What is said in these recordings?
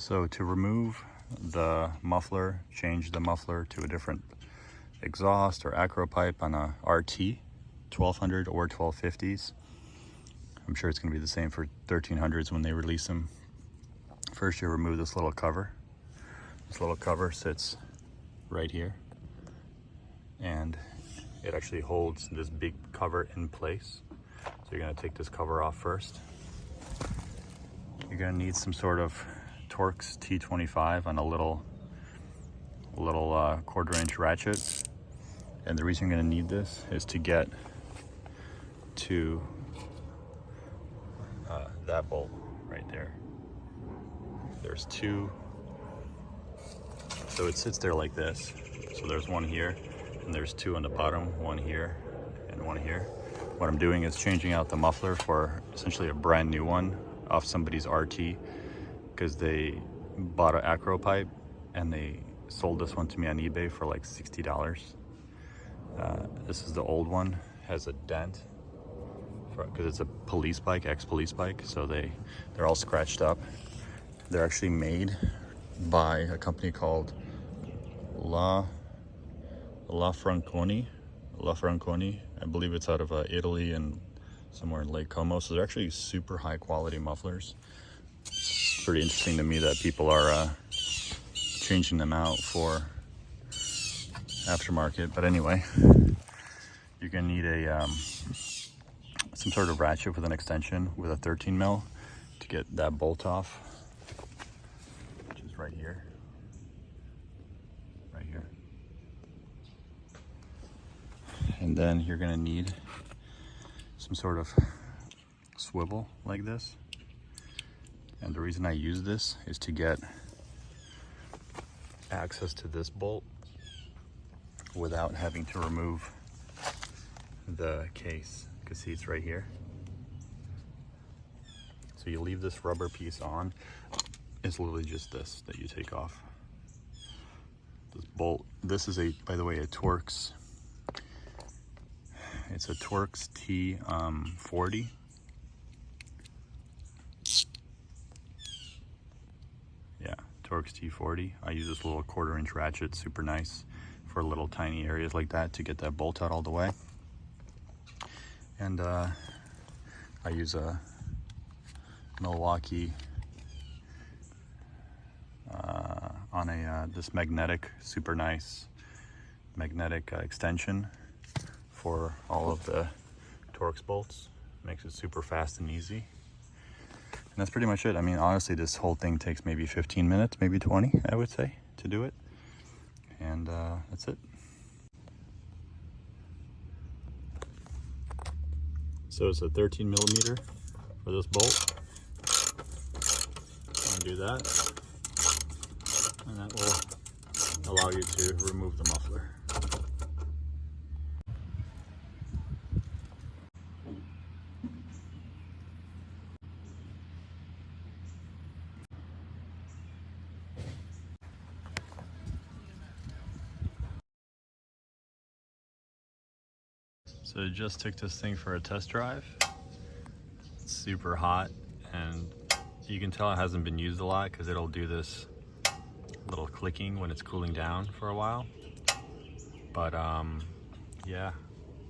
So to remove the muffler, change the muffler to a different exhaust or acro pipe on a RT 1200 or 1250s. I'm sure it's going to be the same for 1300s when they release them. First, you remove this little cover. This little cover sits right here, and it actually holds this big cover in place. So you're going to take this cover off first. You're going to need some sort of Torx T25 on a little 1/4-inch ratchet. And the reason you're going to need this is to get to that bolt right there. There's two, so it sits there like this. So there's one here, and there's two on the bottom, one here and one here. What I'm doing is changing out the muffler for essentially a brand new one off somebody's RT, because they bought an acro pipe and they sold this one to me on eBay for like $60. This is the old one, has a dent because it's a police bike, ex-police bike, so they're all scratched up. They're actually made by a company called La Franconi. I believe it's out of Italy and somewhere in Lake Como. So they're actually super high quality mufflers. It's pretty interesting to me that people are changing them out for aftermarket. But anyway, you're gonna need a some sort of ratchet with an extension with a 13 mil to get that bolt off, which is right here. And then you're gonna need some sort of swivel like this. And the reason I use this is to get access to this bolt without having to remove the case. You can see it's right here. So you leave this rubber piece on. It's literally just this that you take off. This bolt, this is by the way, a Torx. It's a Torx T40. Yeah, Torx T40. I use this little 1/4-inch ratchet, super nice for little tiny areas like that to get that bolt out all the way. And I use a Milwaukee on this magnetic, super nice magnetic extension for all of the Torx bolts. Makes it super fast and easy. And that's pretty much it. I mean, honestly, this whole thing takes maybe 15 minutes, maybe 20, I would say, to do it. And that's it. So it's a 13 millimeter for this bolt. I'm gonna do that. And that will allow you to remove the muffler. So I just took this thing for a test drive. It's super hot, and you can tell it hasn't been used a lot because it'll do this little clicking when it's cooling down for a while. But yeah,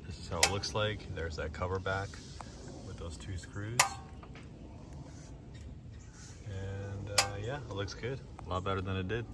this is how it looks like. There's that cover back with those two screws. And yeah, it looks good. A lot better than it did.